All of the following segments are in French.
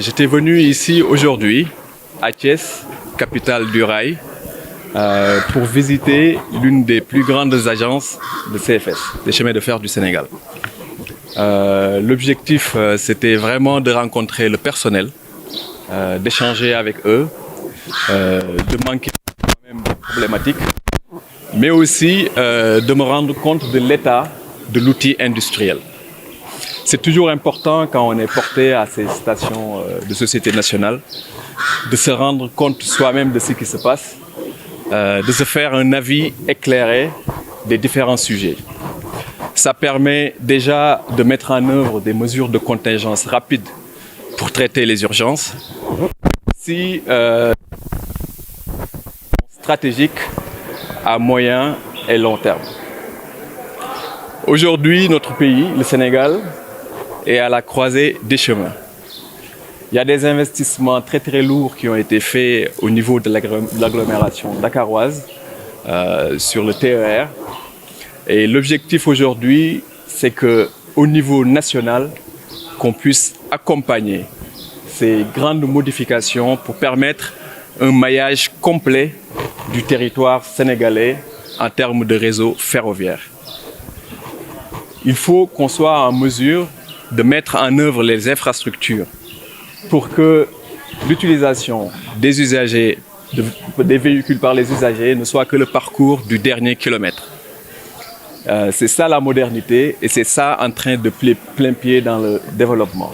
J'étais venu ici aujourd'hui, à Thiès, capitale du rail, pour visiter l'une des plus grandes agences de CFS, des chemins de fer du Sénégal. L'objectif, c'était vraiment de rencontrer le personnel, d'échanger avec eux, de manquer même des problématiques, mais aussi de me rendre compte de l'état de l'outil industriel. C'est toujours important quand on est porté à ces stations de société nationale de se rendre compte soi-même de ce qui se passe, de se faire un avis éclairé des différents sujets. Ça permet déjà de mettre en œuvre des mesures de contingence rapides pour traiter les urgences, si stratégiques à moyen et long terme. Aujourd'hui, notre pays, le Sénégal, est à la croisée des chemins. Il y a des investissements très lourds qui ont été faits au niveau de l'agglomération dakaroise sur le TER. Et l'objectif aujourd'hui, c'est qu'au niveau national, qu'on puisse accompagner ces grandes modifications pour permettre un maillage complet du territoire sénégalais en termes de réseau ferroviaire. Il faut qu'on soit en mesure de mettre en œuvre les infrastructures pour que l'utilisation des usagers, des véhicules par les usagers ne soit que le parcours du dernier kilomètre. C'est ça la modernité et c'est ça en train de plein pied dans le développement.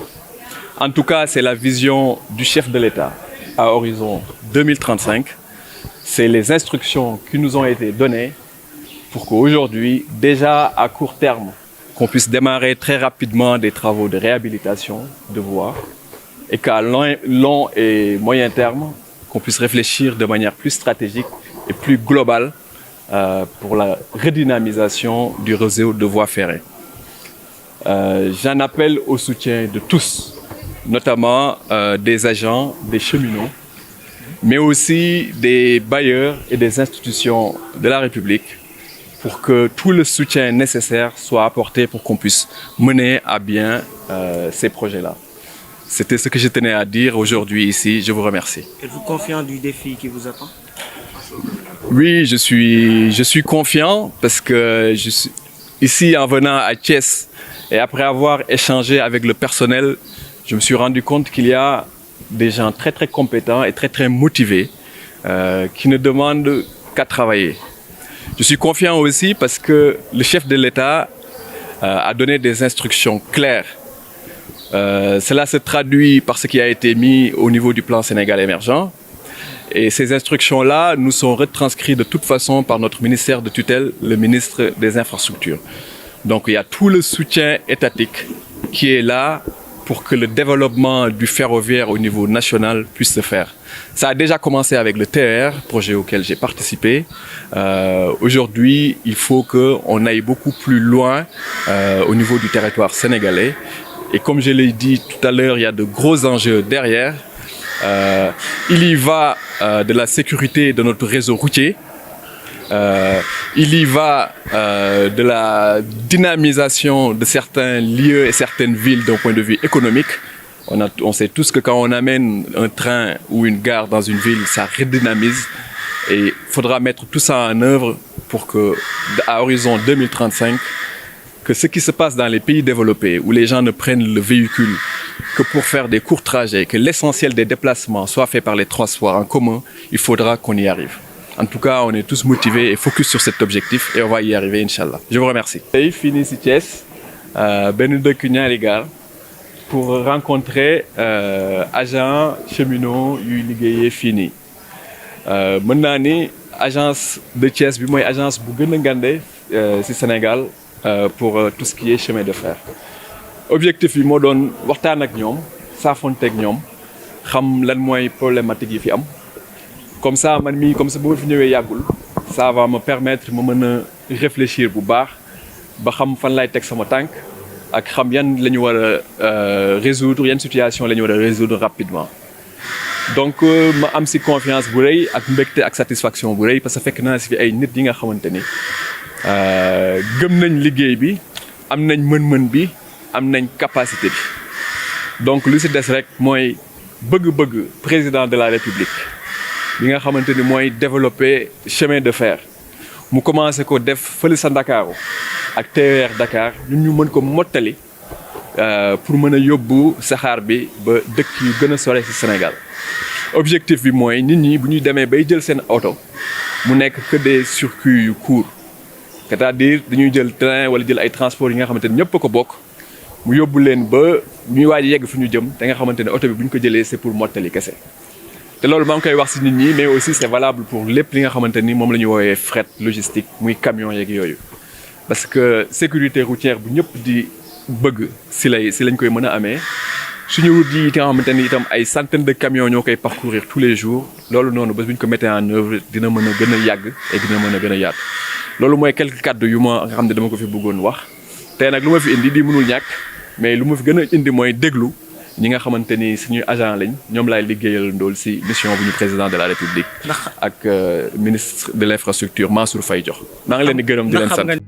En tout cas, c'est la vision du chef de l'État à horizon 2035. C'est les instructions qui nous ont été données pour qu'aujourd'hui, déjà à court terme, qu'on puisse démarrer très rapidement des travaux de réhabilitation de voies et qu'à long et moyen terme, qu'on puisse réfléchir de manière plus stratégique et plus globale pour la redynamisation du réseau de voies ferrées. J'en appelle au soutien de tous, notamment des agents, des cheminots, mais aussi des bailleurs et des institutions de la République pour que tout le soutien nécessaire soit apporté pour qu'on puisse mener à bien ces projets-là. C'était ce que je tenais à dire aujourd'hui ici. Je vous remercie. Êtes-vous confiant du défi qui vous attend? Oui, je suis confiant parce que ici, en venant à Thiès et après avoir échangé avec le personnel, je me suis rendu compte qu'il y a des gens très compétents et très motivés qui ne demandent qu'à travailler. Je suis confiant aussi parce que le chef de l'État a donné des instructions claires. Cela se traduit par ce qui a été mis au niveau du plan Sénégal émergent. Et ces instructions-là nous sont retranscrites de toute façon par notre ministère de tutelle, le ministre des Infrastructures. Donc il y a tout le soutien étatique qui est là pour que le développement du ferroviaire au niveau national puisse se faire. Ça a déjà commencé avec le TER, projet auquel j'ai participé. Aujourd'hui, il faut qu'on aille beaucoup plus loin au niveau du territoire sénégalais. Et comme je l'ai dit tout à l'heure, il y a de gros enjeux derrière. Il y va de la sécurité de notre réseau routier. Il y va de la dynamisation de certains lieux et certaines villes d'un point de vue économique. On sait tous que quand on amène un train ou une gare dans une ville, ça redynamise. Et il faudra mettre tout ça en œuvre pour que, à horizon 2035, que ce qui se passe dans les pays développés, où les gens ne prennent le véhicule que pour faire des courts trajets, que l'essentiel des déplacements soit fait par les transports en commun, il faudra qu'on y arrive. En tout cas, on est tous motivés et focus sur cet objectif et on va y arriver, Inch'Allah. Je vous remercie. J'ai fini ici Thiès, pour rencontrer agents cheminots yu liggéeyee fii nii. Mën naa ni agence de Thiès bi mooy agence bu gën a ngande ci Sénégal pour tout ce qui est chemin de fer. Objectif bi moo doon waxtaan ak ñoom saafonte ak ñoom xam lan mooy problématique yi fi am. Comme ça man mii comme ça bu ma fi ñëwee yàggul ça va me permettre ma mën a réfléchir bu baax ba xam fan lay teg sama tànk ak xam yan la ñu war a résoudre yan situation la ñu war a résoudre rapidement. Donc ma am si confiance bu rëy ak mbégte ak satisfaction bu rëy parce que fekk naa si fi ay nit yi nga xamante ni gëm nañ liggéey bi am nañ mën-mën bi am nañ capacité bi donc lu si des rek mooy bëgg-bëgg président de la République bi nga xamante ni mooy développer chemin de fer mu commencé ko def fële sa Ndakaaru ak TER Dakar ñun ñu mën ko mottali pour mën a yóbbu saxaar bi ba dëkk yu gën a sore ci Sénégal objectif bi mooy nit ñi bu ñuy demee bay jël seen oto mu nekk que des circuits yu courts c'est-à-dire dañuy jël train wala jël ay transports yi nga xamante ni ñëpp a ko bokk mu yóbbu leen ba ñuy waaj yegg fu ñu jëm te nga xamante ne oto bi bu ñu ko jëlee c'est pour mottali kese te loolu maa ngi koy wax ci nit ñi mais aussi c'est valable pour lépp li nga xamante ni moom la ñu woowee fret logistique muy camion yeeg yooyu parce que sécurité routière bu ñëpp di bëgg ci lañ koy mën a amee suñu route yi nga xamante ni itam ay centaines de camions ñoo koy parcourir tous les jours loolu noonu bés bu ñu ko mettre en œuvre dina mën a gën a yàgg et dina mën a gën a yaatu loolu mooy quelques kàddu yu ma nga xam ne dama ko fi bëggoon wax tey nag lu ma fi indi di mënul ñàkk mais lu ma fi gën a indi mooy déglu ñi nga xamante ni suñuy agent lañ ñoom laay liggéeyal ndool ci mission bu ñu président de la République ak ministre de l'infrastructure Mansour Faye jox maa ngi leen di gërëm di leen sant